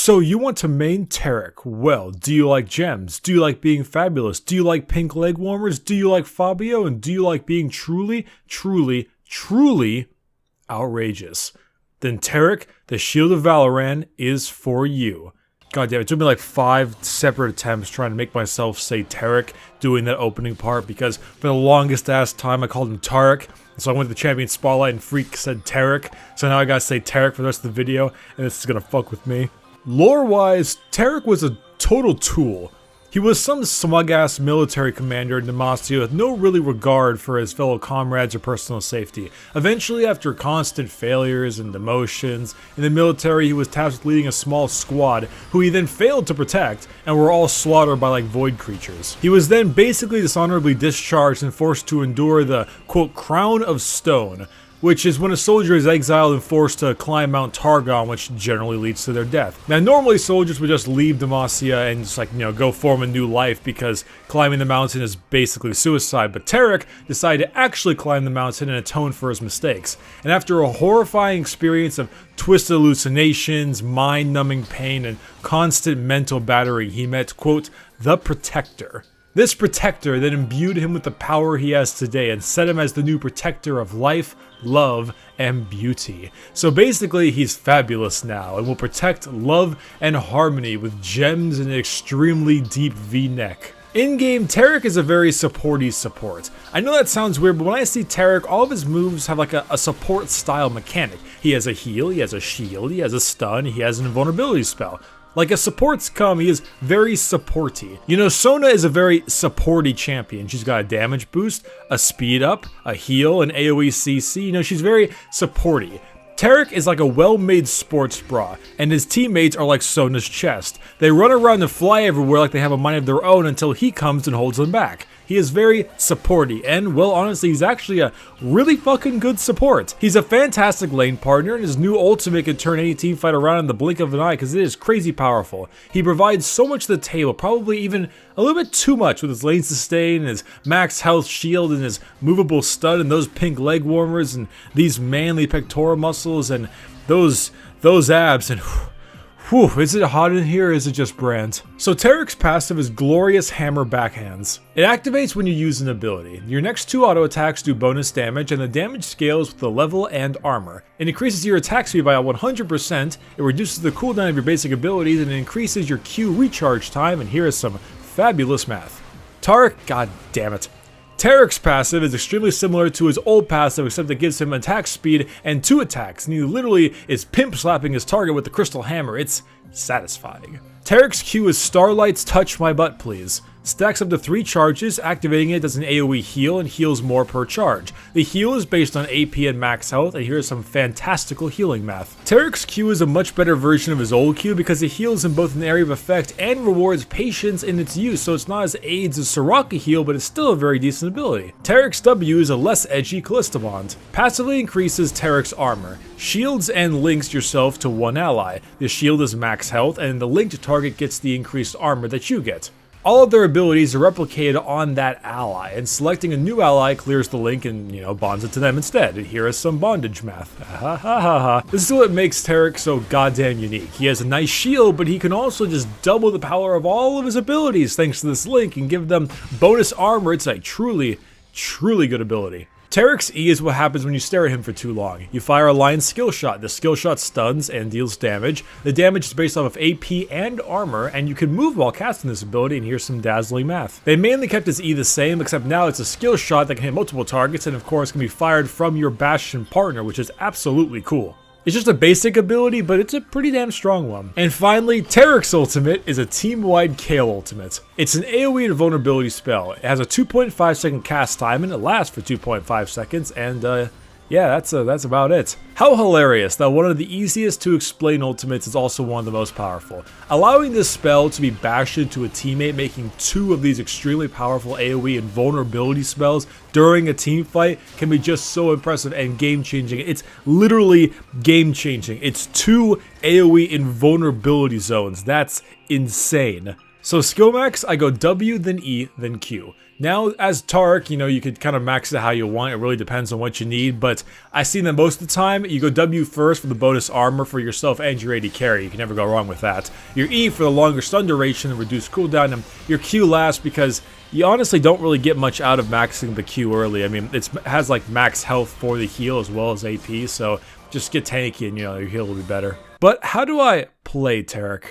So you want to main Taric. Well, do you like gems? Do you like being fabulous? Do you like pink leg warmers? Do you like Fabio? And do you like being truly outrageous? Then Taric, the Shield of Valoran, is for you. God damn, it took me like 5 separate attempts trying to make myself say Taric doing that opening part, because for the longest ass time I called him Taric. So I went to the Champion Spotlight and Freak said Taric. So now I gotta say Taric for the rest of the video, and this is gonna fuck with me. Lore-wise, Taric was a total tool. He was some smug-ass military commander in Demacia with no really regard for his fellow comrades or personal safety. Eventually, after constant failures and demotions in the military, he was tasked with leading a small squad, who he then failed to protect, and were all slaughtered by like void creatures. He was then basically dishonorably discharged and forced to endure the, quote, Crown of Stone, which is when a soldier is exiled and forced to climb Mount Targon, which generally leads to their death. Now, normally soldiers would just leave Demacia and just go form a new life because climbing the mountain is basically suicide, but Taric decided to actually climb the mountain and atone for his mistakes. And after a horrifying experience of twisted hallucinations, mind-numbing pain, and constant mental battery, he met, quote, the Protector. This Protector then imbued him with the power he has today and set him as the new protector of life, love, and beauty. So basically, he's fabulous now and will protect love and harmony with gems and an extremely deep V-neck. In-game, Taric is a very supporty support. I know that sounds weird, but when I see Taric, all of his moves have like a support style mechanic. He has a heal, he has a shield, he has a stun, he has an invulnerability spell. Like a support's come, he is very supporty. You know, Sona is a very supporty champion. She's got a damage boost, a speed up, a heal, an AoE CC. You know, she's very supporty. Taric is like a well-made sports bra, and his teammates are like Sona's chest. They run around and fly everywhere like they have a mind of their own until he comes and holds them back. He is very supporty, and well, honestly, he's actually a really fucking good support. He's a fantastic lane partner, and his new ultimate can turn any teamfight around in the blink of an eye because it is crazy powerful. He provides so much to the table, probably even a little bit too much with his lane sustain, and his max health shield, and his movable stun, and those pink leg warmers, and these manly pectoral muscles, and those abs, and whew, is it hot in here or is it just Brand? So Taric's passive is Glorious Hammer Backhands. It activates when you use an ability. Your next 2 auto attacks do bonus damage, and the damage scales with the level and armor. It increases your attack speed by 100%, it reduces the cooldown of your basic abilities, and it increases your Q recharge time, and here is some fabulous math. Taric, god damn it. Taric's passive is extremely similar to his old passive, except it gives him attack speed and 2 attacks, and he literally is pimp slapping his target with the crystal hammer. It's satisfying. Taric's Q is Starlight's Touch My Butt Please. Stacks up to 3 charges, activating it does an AoE heal and heals more per charge. The heal is based on AP and max health, and here's some fantastical healing math. Taric's Q is a much better version of his old Q because it heals in both an area of effect and rewards patience in its use, so it's not as AIDS as Soraka heal, but it's still a very decent ability. Taric's W is a less edgy Callista Bond. Passively increases Taric's armor, shields and links yourself to one ally. The shield is max health, and the linked target gets the increased armor that you get. All of their abilities are replicated on that ally, and selecting a new ally clears the link and, bonds it to them instead. Here is some bondage math. This is what makes Taric so goddamn unique. He has a nice shield, but he can also just double the power of all of his abilities thanks to this link and give them bonus armor. It's a truly good ability. Taric's E is what happens when you stare at him for too long. You fire a line skill shot. The skill shot stuns and deals damage. The damage is based off of AP and armor, and you can move while casting this ability, and here's some dazzling math. They mainly kept his E the same, except now it's a skill shot that can hit multiple targets, and of course can be fired from your Bastion partner, which is absolutely cool. It's just a basic ability, but it's a pretty damn strong one. And finally, Taric's ultimate is a team-wide Kale ultimate. It's an AoE and vulnerability spell. It has a 2.5 second cast time, and it lasts for 2.5 seconds, and yeah, that's about it. How hilarious that one of the easiest to explain ultimates is also one of the most powerful. Allowing this spell to be bashed into a teammate, making 2 of these extremely powerful AoE and vulnerability spells during a team fight can be just so impressive and game-changing. It's literally game-changing. It's 2 AoE invulnerability zones. That's insane. So skill max, I go W, then E, then Q. Now, as Taric, you know, you could kind of max it how you want. It really depends on what you need, but I see that most of the time, you go W first for the bonus armor for yourself and your AD carry. You can never go wrong with that. Your E for the longer stun duration and reduced cooldown, and your Q last because you honestly don't really get much out of maxing the Q early. I mean, it has like max health for the heal as well as AP, so just get tanky and, you know, your heal will be better. But how do I play Taric?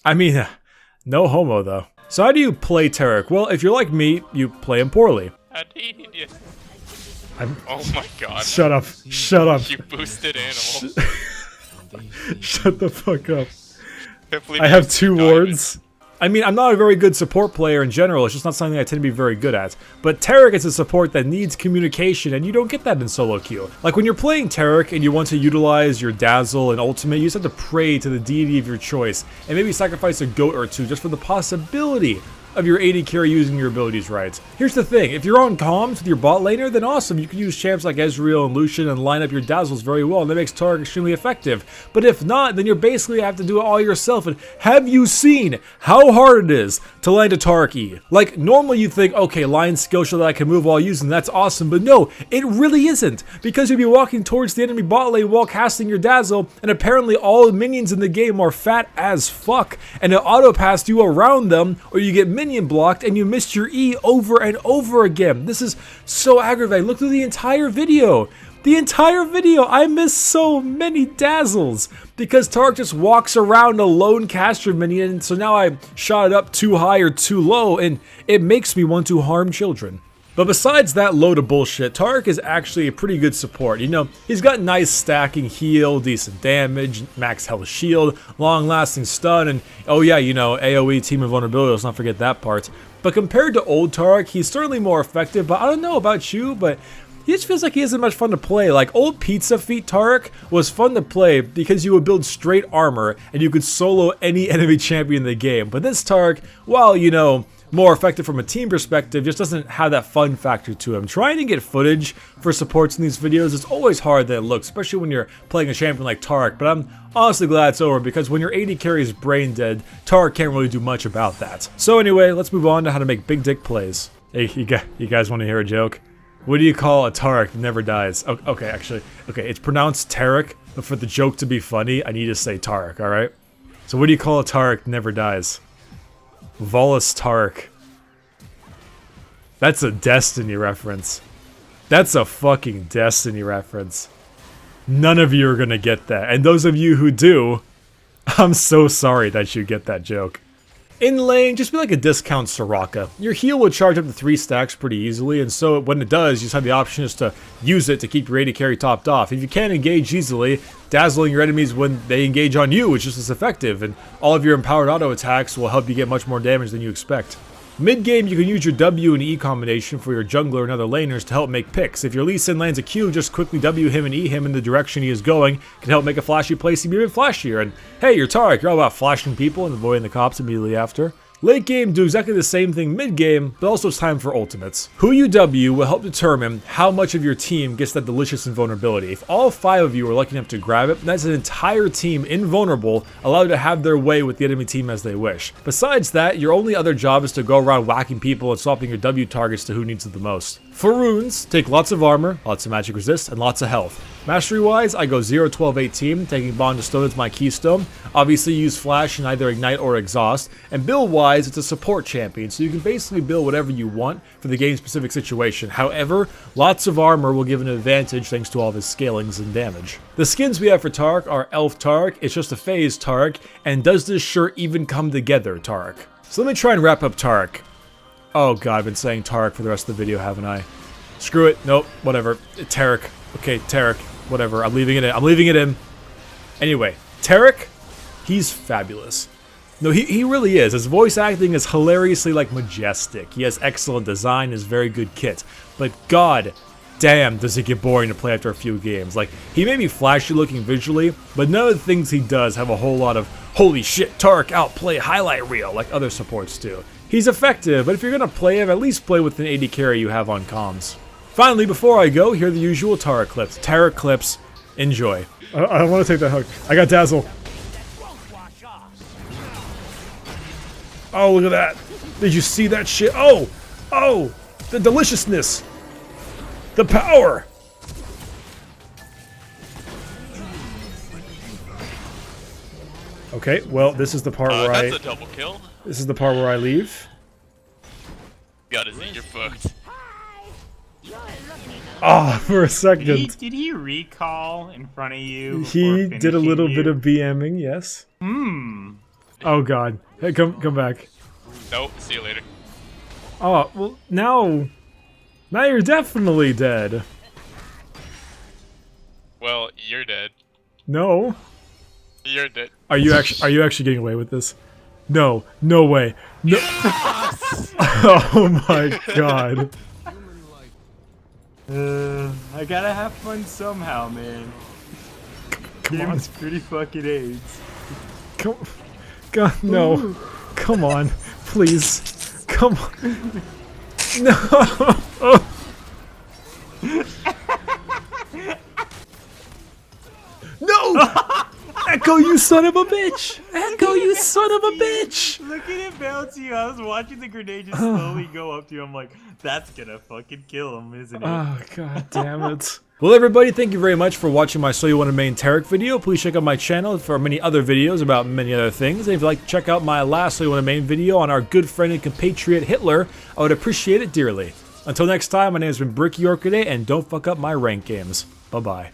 I mean, no homo though. So how do you play Taric? Well, if you're like me, you play him poorly. How do you need you? Oh my god. Shut up. Shut up. You boosted animal. Shut the fuck up. I have 2 wards. I mean, I'm not a very good support player in general, it's just not something I tend to be very good at. But Taric is a support that needs communication, and you don't get that in solo queue. Like, when you're playing Taric and you want to utilize your Dazzle and Ultimate, you just have to pray to the deity of your choice, and maybe sacrifice a goat or 2 just for the possibility of your AD carry using your abilities right. Here's the thing, if you're on comms with your bot laner, then awesome, you can use champs like Ezreal and Lucian and line up your dazzles very well, and that makes Taric extremely effective. But if not, then you basically have to do it all yourself, and have you seen how hard it is to land a Taric E? Like, normally you think, okay, line skill shot that I can move while using, that's awesome, but no, it really isn't, because you'll be walking towards the enemy bot lane while casting your dazzle, and apparently all the minions in the game are fat as fuck, and it auto-passed you around them, or you get minion blocked and you missed your E over and over again. This is so aggravating. Look through the entire video. The entire video, I missed so many dazzles because Taric just walks around a lone caster minion, and so now I shot it up too high or too low, and it makes me want to harm children. But besides that load of bullshit, Taric is actually a pretty good support. You know, he's got nice stacking heal, decent damage, max health shield, long-lasting stun, and oh yeah, you know, AoE team of vulnerability, let's not forget that part. But compared to old Taric, he's certainly more effective, but I don't know about you, but he just feels like he isn't much fun to play. Like, old Pizza Feet Taric was fun to play because you would build straight armor and you could solo any enemy champion in the game. But this Taric, while, you know, more effective from a team perspective, just doesn't have that fun factor to him. Trying to get footage for supports in these videos is always hard than it looks, especially when you're playing a champion like Taric, but I'm honestly glad it's over because when your AD carry is brain dead, Taric can't really do much about that. So anyway, let's move on to how to make big dick plays. Hey, you guys want to hear a joke? What do you call a Taric that never dies? Okay, actually, it's pronounced Taric, but for the joke to be funny, I need to say Taric, alright? So what do you call a Taric that never dies? Volus Taric. That's a Destiny reference. That's a fucking Destiny reference. None of you are gonna get that, and those of you who do, I'm so sorry that you get that joke. In lane, just be like a discount Soraka. Your heal will charge up to 3 stacks pretty easily, and so when it does, you just have the option just to use it to keep your AD carry topped off. If you can't engage easily, dazzling your enemies when they engage on you is just as effective, and all of your empowered auto attacks will help you get much more damage than you expect. Mid-game, you can use your W and E combination for your jungler and other laners to help make picks. If your Lee Sin lands a Q, just quickly W him and E him in the direction he is going. Can help make a flashy play seem even flashier. And hey, you're Taric, you're all about flashing people and avoiding the cops immediately after. Late game, do exactly the same thing mid game, but also it's time for ultimates. Who you W will help determine how much of your team gets that delicious invulnerability. If all 5 of you are lucky enough to grab it, that's an entire team invulnerable, allowed to have their way with the enemy team as they wish. Besides that, your only other job is to go around whacking people and swapping your W targets to who needs it the most. For runes, take lots of armor, lots of magic resist, and lots of health. Mastery wise, I go 0, 12, 18, taking Bond to Stone as my keystone. Obviously use Flash in either Ignite or Exhaust. And build wise, it's a support champion, so you can basically build whatever you want for the game specific situation. However, lots of armor will give an advantage thanks to all of his scalings and damage. The skins we have for Taric are Elf Taric, it's just a phase Taric, and does this shirt even come together Taric? So let me try and wrap up Taric. Oh god, I've been saying Taric for the rest of the video, haven't I? Screw it, nope, whatever. Taric. Okay, Taric, whatever. I'm leaving it in. I'm leaving it in. Anyway, Taric, he's fabulous. No, he really is. His voice acting is hilariously, like, majestic. He has excellent design, is very good kit. But god damn, does it get boring to play after a few games. Like, he may be flashy looking visually, but none of the things he does have a whole lot of, holy shit, Taric outplay highlight reel, like other supports do. He's effective, but if you're gonna play him, at least play with an AD carry you have on comms. Finally, before I go, here are the usual Taric clips. Taric clips, enjoy. I don't want to take that hook. I got Dazzle. Oh, look at that. Did you see that shit? Oh! Oh! The deliciousness! The power! Okay, well, this is the part where that's a double kill. This is the part where I leave. Gotta see, you're fucked. Ah, for a second. Did he recall in front of you? He did a little bit of BMing, yes. Oh god. Hey, come back. Nope, see you later. Oh, well, now you're definitely dead. Well, you're dead. No. You're dead. Are you actually getting away with this? No, no way. No. Oh my god. I gotta have fun somehow, man. Come on. Game's pretty fucking AIDS. Come, God, no. Come on, please. Come on. No. No! Echo, you son of a bitch! Echo, you son of a bitch! Look at it bounce you. I was watching the grenade just slowly go up to you. I'm like, that's gonna fucking kill him, isn't it? Oh, god damn it. Well, everybody, thank you very much for watching my So You Want to Main Taric video. Please check out my channel for many other videos about many other things. And if you'd like to check out my last So You Want to Main video on our good friend and compatriot Hitler, I would appreciate it dearly. Until next time, my name has been Bricky Orchidea, and don't fuck up my rank games. Bye-bye.